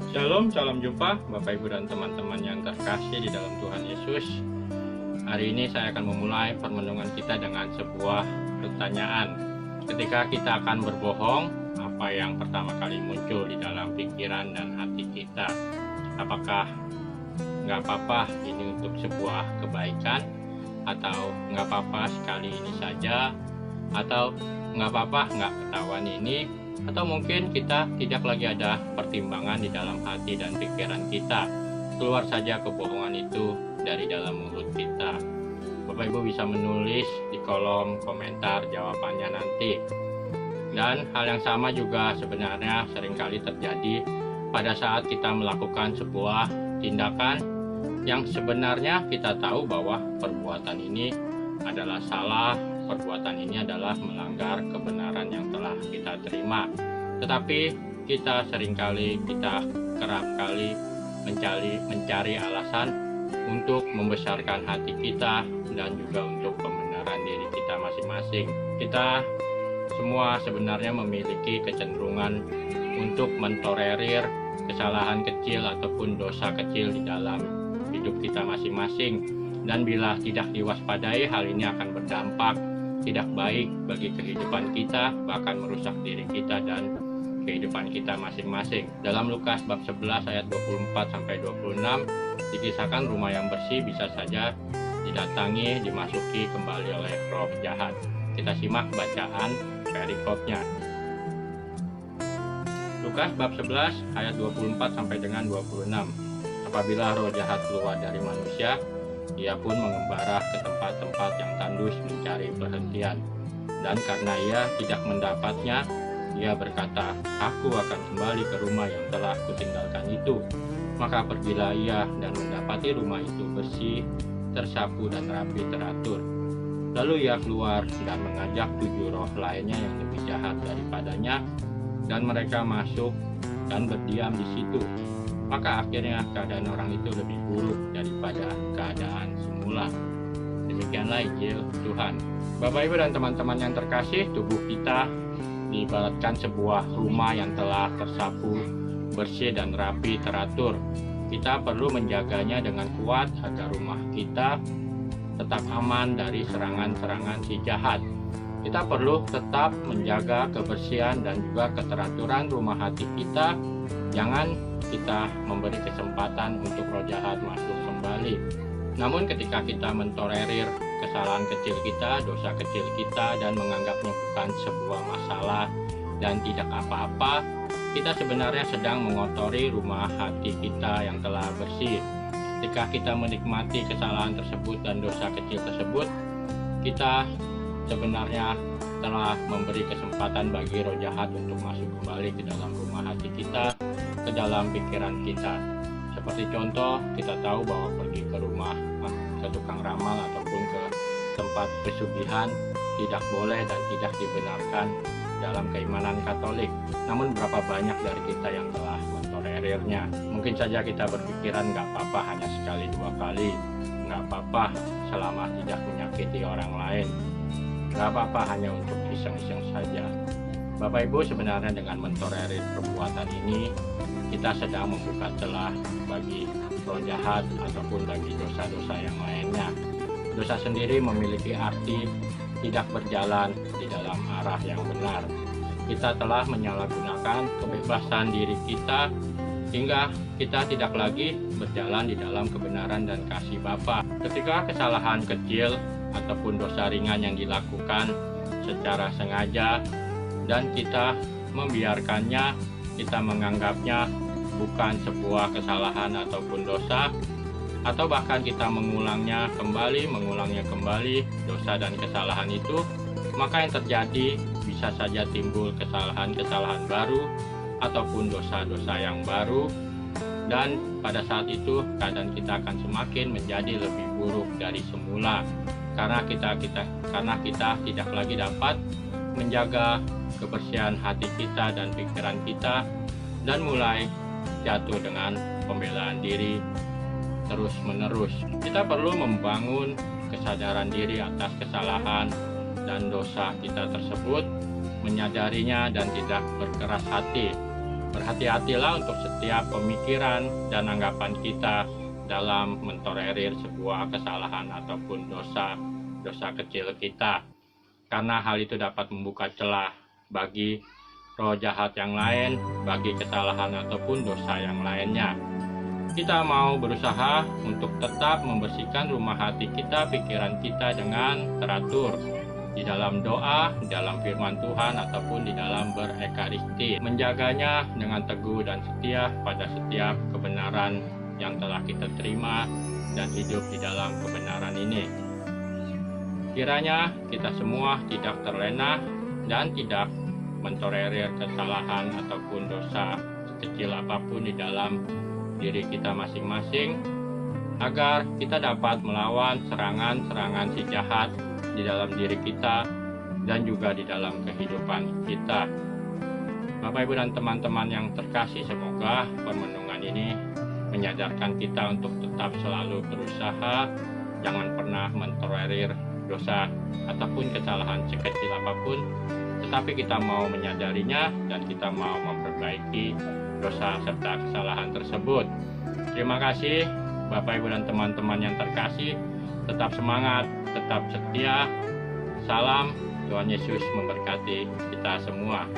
Shalom, salam jumpa Bapak Ibu dan teman-teman yang terkasih di dalam Tuhan Yesus. Hari ini saya akan memulai permenungan kita dengan sebuah pertanyaan. Ketika kita akan berbohong, apa yang pertama kali muncul di dalam pikiran dan hati kita? Apakah nggak apa-apa ini untuk sebuah kebaikan? Atau nggak apa-apa sekali ini saja? Atau nggak apa-apa nggak ketahuan ini? Atau mungkin kita tidak lagi ada pertimbangan di dalam hati dan pikiran kita. Keluar saja kebohongan itu dari dalam mulut kita. Bapak Ibu bisa menulis di kolom komentar jawabannya nanti. Dan hal yang sama juga sebenarnya seringkali terjadi pada saat kita melakukan sebuah tindakan yang sebenarnya kita tahu bahwa perbuatan ini adalah salah. Perbuatan ini adalah melanggar kebenaran yang telah kita terima. Tetapi kita kerap kali mencari alasan untuk membesarkan hati kita dan juga untuk pembenaran diri kita masing-masing. Kita semua sebenarnya memiliki kecenderungan untuk mentolerir kesalahan kecil ataupun dosa kecil di dalam hidup kita masing-masing. Dan bila tidak diwaspadai, hal ini akan berdampak tidak baik bagi kehidupan kita, bahkan merusak diri kita dan kehidupan kita masing-masing. Dalam Lukas bab 11 ayat 24-26 dikisahkan rumah yang bersih bisa saja didatangi, dimasuki kembali oleh roh jahat. Kita simak bacaan perikopnya. Lukas bab 11 ayat 24 sampai dengan 26. Apabila roh jahat keluar dari manusia, ia pun mengembara ke tempat-tempat yang tandus mencari perhentian. Dan karena ia tidak mendapatnya, ia berkata, "Aku akan kembali ke rumah yang telah kutinggalkan itu." Maka pergilah ia dan mendapati rumah itu bersih, tersapu dan rapi teratur. Lalu ia keluar dan mengajak 7 roh lainnya yang lebih jahat daripadanya, dan mereka masuk dan berdiam di situ. Maka akhirnya keadaan orang itu lebih buruk daripada keadaan semula. Demikianlah Injil Tuhan. Bapak Ibu dan teman-teman yang terkasih, tubuh kita diibaratkan sebuah rumah yang telah tersapu, bersih dan rapi teratur. Kita perlu menjaganya dengan kuat agar rumah kita tetap aman dari serangan-serangan si jahat. Kita perlu tetap menjaga kebersihan dan juga keteraturan rumah hati kita. Jangan kita memberi kesempatan untuk roh jahat masuk kembali. Namun ketika kita mentolerir kesalahan kecil kita, dosa kecil kita, dan menganggapnya bukan sebuah masalah dan tidak apa-apa, kita sebenarnya sedang mengotori rumah hati kita yang telah bersih. Ketika kita menikmati kesalahan tersebut dan dosa kecil tersebut, kita sebenarnya telah memberi kesempatan bagi roh jahat untuk masuk kembali ke dalam rumah hati kita, ke dalam pikiran kita. Seperti contoh, kita tahu bahwa pergi ke rumah ke tukang ramal ataupun ke tempat pesugihan tidak boleh dan tidak dibenarkan dalam keimanan Katolik. Namun berapa banyak dari kita yang telah mentolerirnya? Mungkin saja kita berpikiran nggak apa-apa hanya sekali dua kali, nggak apa-apa selama tidak menyakiti orang lain, nggak apa-apa hanya untuk iseng-iseng saja. Bapak Ibu, sebenarnya dengan mentolerir perbuatan ini, kita sedang membuka celah bagi roh jahat ataupun bagi dosa-dosa yang lainnya. Dosa sendiri memiliki arti tidak berjalan di dalam arah yang benar. Kita telah menyalahgunakan kebebasan diri kita hingga kita tidak lagi berjalan di dalam kebenaran dan kasih Bapa. Ketika kesalahan kecil ataupun dosa ringan yang dilakukan secara sengaja dan kita membiarkannya, kita menganggapnya bukan sebuah kesalahan ataupun dosa, atau bahkan kita mengulangnya kembali dosa dan kesalahan itu, maka yang terjadi bisa saja timbul kesalahan-kesalahan baru ataupun dosa-dosa yang baru, dan pada saat itu keadaan kita akan semakin menjadi lebih buruk dari semula karena kita tidak lagi dapat menjaga kebersihan hati kita dan pikiran kita, dan mulai jatuh dengan pembelaan diri terus-menerus. Kita perlu membangun kesadaran diri atas kesalahan dan dosa kita tersebut, menyadarinya dan tidak berkeras hati. Berhati-hatilah untuk setiap pemikiran dan anggapan kita dalam mentolerir sebuah kesalahan ataupun dosa kecil kita, karena hal itu dapat membuka celah bagi roh jahat yang lain, bagi kesalahan ataupun dosa yang lainnya. Kita mau berusaha untuk tetap membersihkan rumah hati kita, pikiran kita dengan teratur di dalam doa, dalam firman Tuhan, ataupun di dalam berekaristi. Menjaganya dengan teguh dan setia pada setiap kebenaran yang telah kita terima dan hidup di dalam kebenaran ini. Kiranya kita semua tidak terlena dan tidak mentolerir kesalahan ataupun dosa sekecil apapun di dalam diri kita masing-masing, agar kita dapat melawan serangan-serangan si jahat di dalam diri kita dan juga di dalam kehidupan kita. Bapak, Ibu, dan teman-teman yang terkasih, semoga permenungan ini menyadarkan kita untuk tetap selalu berusaha, jangan pernah mentolerir dosa ataupun kesalahan sekecil apapun, tetapi kita mau menyadarinya dan kita mau memperbaiki dosa serta kesalahan tersebut. Terima kasih Bapak, Ibu, dan teman-teman yang terkasih. Tetap semangat, tetap setia. Salam, Tuhan Yesus memberkati kita semua.